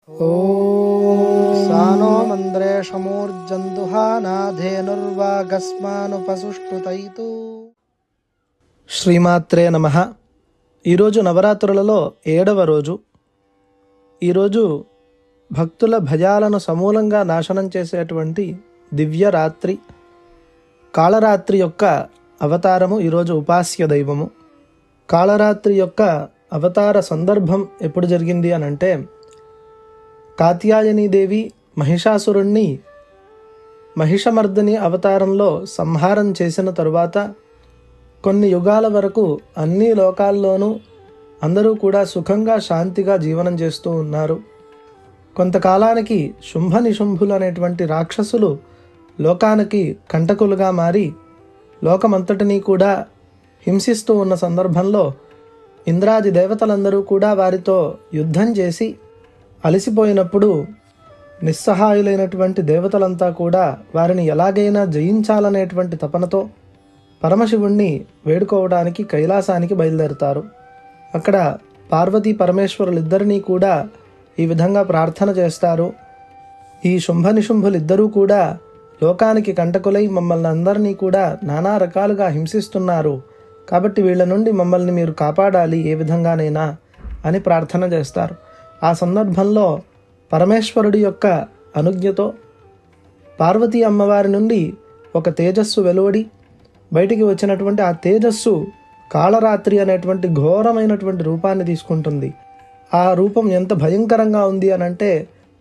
ఓం సానో మంద్రేషమూర్జందుహానాధేనుర్వాగస్మానుపసుష్టుతైతు. శ్రీమాత్రే నమః. ఈరోజు నవరాత్రులలో 7వ రోజు. ఈరోజు భక్తుల భయాలను సమూలంగా నాశనం చేసేటువంటి దివ్యరాత్రి, కాళరాత్రి యొక్క అవతారము. ఈరోజు ఉపాస్య దైవము. కాళరాత్రి యొక్క అవతార సందర్భం ఎప్పుడు జరిగింది అని అంటే, కాత్యాయనీదేవి మహిషాసురుణ్ణి మహిషమర్దిని అవతారంలో సంహారం చేసిన తరువాత కొన్ని యుగాల వరకు అన్ని లోకాల్లోనూ అందరూ కూడా సుఖంగా శాంతిగా జీవనం చేస్తూ ఉన్నారు. కొంతకాలానికి శుంభ నిశుంభులు అనేటువంటి రాక్షసులు లోకానికి కంటకులుగా మారి లోకమంతటినీ కూడా హింసిస్తూ ఉన్న సందర్భంలో ఇంద్రాది దేవతలందరూ కూడా వారితో యుద్ధం చేసి అలసిపోయినప్పుడు నిస్సహాయులైనటువంటి దేవతలంతా కూడా వారిని ఎలాగైనా జయించాలనేటువంటి తపనతో పరమశివుణ్ణి వేడుకోవడానికి కైలాసానికి బయలుదేరుతారు. అక్కడ పార్వతీ పరమేశ్వరులిద్దరినీ కూడా ఈ విధంగా ప్రార్థన చేస్తారు. ఈ శుంభ నిశుంభులిద్దరూ కూడా లోకానికి కంటకులై మమ్మల్ని అందరినీ కూడా నానా రకాలుగా హింసిస్తున్నారు, కాబట్టి వీళ్ళ నుండి మమ్మల్ని మీరు కాపాడాలి ఏ విధంగానైనా అని ప్రార్థన చేస్తారు. ఆ సందర్భంలో పరమేశ్వరుడి యొక్క అనుజ్ఞతో పార్వతీ అమ్మవారి నుండి ఒక తేజస్సు వెలువడి బయటికి వచ్చినటువంటి ఆ తేజస్సు కాళరాత్రి అనేటువంటి ఘోరమైనటువంటి రూపాన్ని తీసుకుంటుంది. ఆ రూపం ఎంత భయంకరంగా ఉంది అని అంటే,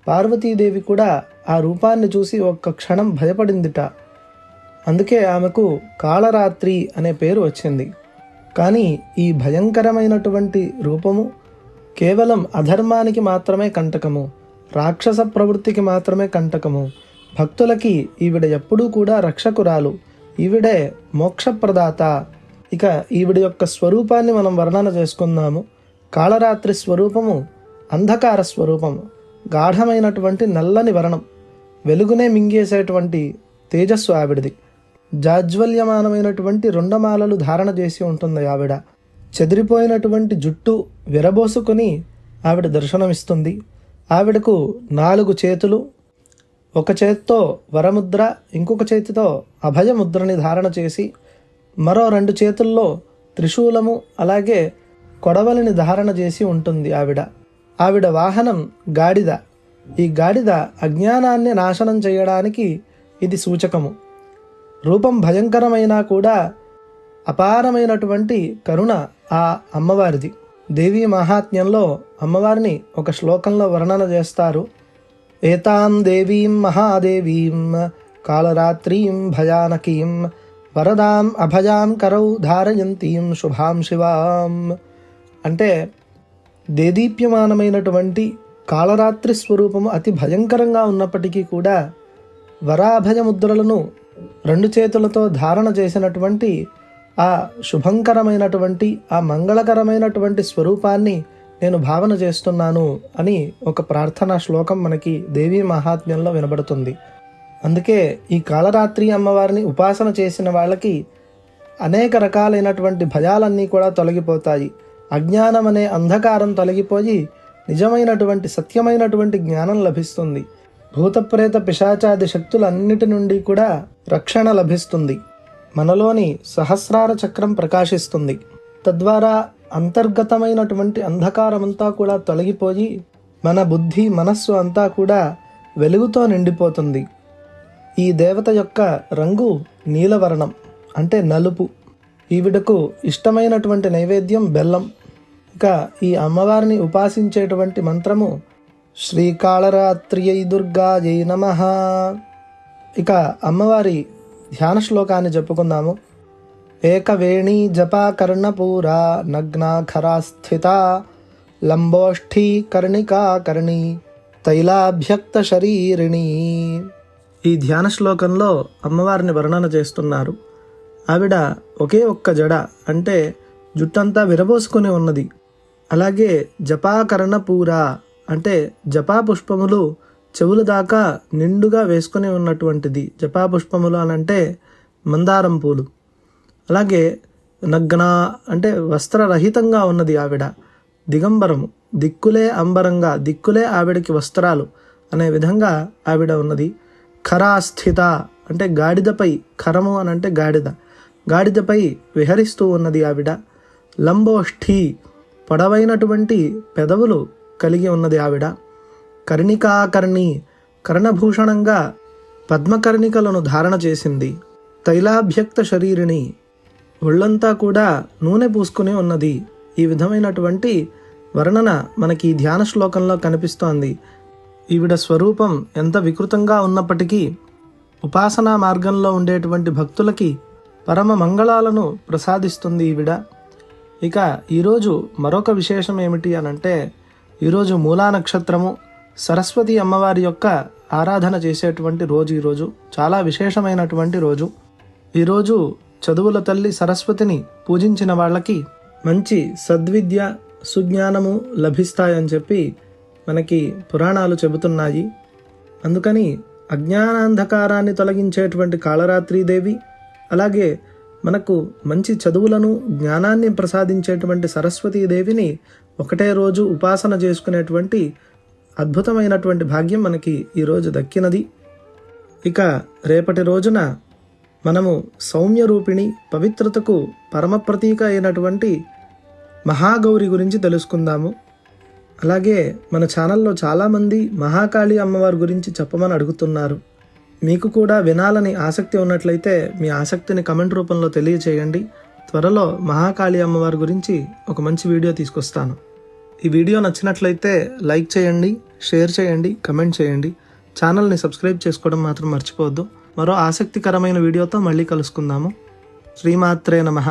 పార్వతీదేవి కూడా ఆ రూపాన్ని చూసి ఒక్క క్షణం భయపడిందిట. అందుకే ఆమెకు కాళరాత్రి అనే పేరు వచ్చింది. కానీ ఈ భయంకరమైనటువంటి రూపము కేవలం అధర్మానికి మాత్రమే కంటకము, రాక్షస ప్రవృత్తికి మాత్రమే కంటకము. భక్తులకి ఈవిడ ఎప్పుడూ కూడా రక్షకురాలు, ఈవిడే మోక్షప్రదాత. ఇక ఈవిడ యొక్క స్వరూపాన్ని మనం వర్ణన చేసుకుందాము. కాళరాత్రి స్వరూపము అంధకార స్వరూపము, గాఢమైనటువంటి నల్లని వర్ణం, వెలుగునే మింగేసేటువంటి తేజస్సు ఆవిడది. జాజ్వల్యమానమైనటువంటి రుండమాలలు ధారణ చేసి ఉంటుంది ఆవిడ. చెదిరిపోయినటువంటి జుట్టు విరబోసుకొని ఆవిడ దర్శనమిస్తుంది. ఆవిడకు 4 చేతులు, ఒక చేతితో వరముద్ర, ఇంకొక చేతితో అభయముద్రని ధారణ చేసి మరో 2 చేతుల్లో త్రిశూలము అలాగే కొడవలిని ధారణ చేసి ఉంటుంది ఆవిడ వాహనం గాడిద. ఈ గాడిద అజ్ఞానాన్ని నాశనం చేయడానికి ఇది సూచకము. రూపం భయంకరమైనా కూడా అపారమైనటువంటి కరుణ ఆ అమ్మవారిది. దేవీ మహాత్మ్యంలో అమ్మవారిని ఒక శ్లోకంలో వర్ణన చేస్తారు. ఏతాం దేవీం మహాదేవీం కాళరాత్రీం భయానకీం వరదాం అభయాం కరౌ ధారయంతీం శుభాం శివాం. అంటే దేదీప్యమానమైనటువంటి కాళరాత్రి స్వరూపము అతి భయంకరంగా ఉన్నప్పటికీ కూడా వరాభయముద్రలను 2 చేతులతో ధారణ చేసినటువంటి ఆ శుభంకరమైనటువంటి ఆ మంగళకరమైనటువంటి స్వరూపాన్ని నేను భావన చేస్తున్నాను అని ఒక ప్రార్థనా శ్లోకం మనకి దేవీ మహాత్మ్యంలో వినబడుతుంది. అందుకే ఈ కాళరాత్రి అమ్మవారిని ఉపాసన చేసిన వాళ్ళకి అనేక రకాలైనటువంటి భయాలన్నీ కూడా తొలగిపోతాయి. అజ్ఞానం అనే అంధకారం తొలగిపోయి నిజమైనటువంటి సత్యమైనటువంటి జ్ఞానం లభిస్తుంది. భూతప్రేత పిశాచాది శక్తులన్నిటి నుండి కూడా రక్షణ లభిస్తుంది. మనలోని సహస్రార చక్రం ప్రకాశిస్తుంది. తద్వారా అంతర్గతమైనటువంటి అంధకారమంతా కూడా తొలగిపోయి మన బుద్ధి మనస్సు అంతా కూడా వెలుగుతో నిండిపోతుంది. ఈ దేవత యొక్క రంగు నీలవర్ణం, అంటే నలుపు. ఈవిడకు ఇష్టమైనటువంటి నైవేద్యం బెల్లం. ఇక ఈ అమ్మవారిని ఉపాసించేటువంటి మంత్రము శ్రీకాళరాత్ర్యై దుర్గాయై నమః. ఇక అమ్మవారి ధ్యాన శ్లోకాన్ని చెప్పుకుందాము. ఏకవేణీ జపా కర్ణపూరా నగ్నాఖరా స్థిత లంబోష్ఠీ కర్ణికా కర్ణి తైలాభ్యక్త శరీరిణి. ఈ ధ్యాన శ్లోకంలో అమ్మవారిని వర్ణన చేస్తున్నారు. ఆవిడ ఒకే ఒక్క జడ, అంటే జుట్టంతా విరబోసుకొని ఉన్నది. అలాగే జపాకర్ణపూరా, అంటే జపా పుష్పములు చెవుల దాకా నిండుగా వేసుకొని ఉన్నటువంటిది. జపా పుష్పములు అని అంటే మందారం పూలు. అలాగే నగ్న అంటే వస్త్రరహితంగా ఉన్నది ఆవిడ. దిగంబరము దిక్కులే అంబరంగా, దిక్కులే ఆవిడకి వస్త్రాలు అనే విధంగా ఆవిడ ఉన్నది. ఖరాస్థిత అంటే గాడిదపై, ఖరము అని అంటే గాడిద, గాడిదపై విహరిస్తూ ఉన్నది ఆవిడ. లంబోష్ఠి పొడవైనటువంటి పెదవులు కలిగి ఉన్నది ఆవిడ. కర్ణికాకర్ణి కర్ణభూషణంగా పద్మకర్ణికలను ధారణ చేసింది. తైలాభ్యక్త శరీరిణి ఒళ్ళంతా కూడా నూనె పూసుకుని ఉన్నది. ఈ విధమైనటువంటి వర్ణన మనకి ఈ ధ్యాన శ్లోకంలో కనిపిస్తోంది. ఈవిడ స్వరూపం ఎంత వికృతంగా ఉన్నప్పటికీ ఉపాసనా మార్గంలో ఉండేటువంటి భక్తులకి పరమ మంగళాలను ప్రసాదిస్తుంది ఈవిడ. ఇక ఈరోజు మరొక విశేషం ఏమిటి అనంటే, ఈరోజు మూలా నక్షత్రము, సరస్వతి అమ్మవారి యొక్క ఆరాధన చేసేటువంటి రోజు. ఈరోజు చాలా విశేషమైనటువంటి రోజు. ఈరోజు చదువుల తల్లి సరస్వతిని పూజించిన వాళ్ళకి మంచి సద్విద్య, సుజ్ఞానము లభిస్తాయని చెప్పి మనకి పురాణాలు చెబుతున్నాయి. అందుకని అజ్ఞానాంధకారాన్ని తొలగించేటువంటి కాళరాత్రీదేవి, అలాగే మనకు మంచి చదువులను, జ్ఞానాన్ని ప్రసాదించేటువంటి సరస్వతీదేవిని ఒకటే రోజు ఉపాసన చేసుకునేటువంటి అద్భుతమైనటువంటి భాగ్యం మనకి ఈరోజు దక్కినది. ఇక రేపటి రోజున మనము సౌమ్య రూపిణి, పవిత్రతకు పరమ ప్రతీక అయినటువంటి మహాగౌరి గురించి తెలుసుకుందాము. అలాగే మన ఛానల్లో చాలామంది మహాకాళి అమ్మవారి గురించి చెప్పమని అడుగుతున్నారు. మీకు కూడా వినాలని ఆసక్తి ఉన్నట్లయితే మీ ఆసక్తిని కమెంట్ రూపంలో తెలియచేయండి. త్వరలో మహాకాళి అమ్మవారి గురించి ఒక మంచి వీడియో తీసుకొస్తాను. ఈ వీడియో నచ్చినట్లయితే లైక్ చేయండి, షేర్ చేయండి, కమెంట్ చేయండి. ఛానల్ని సబ్స్క్రైబ్ చేసుకోవడం మాత్రం మర్చిపోవద్దు. మరో ఆసక్తికరమైన వీడియోతో మళ్ళీ కలుసుకుందాము. శ్రీమాత్రే నమః.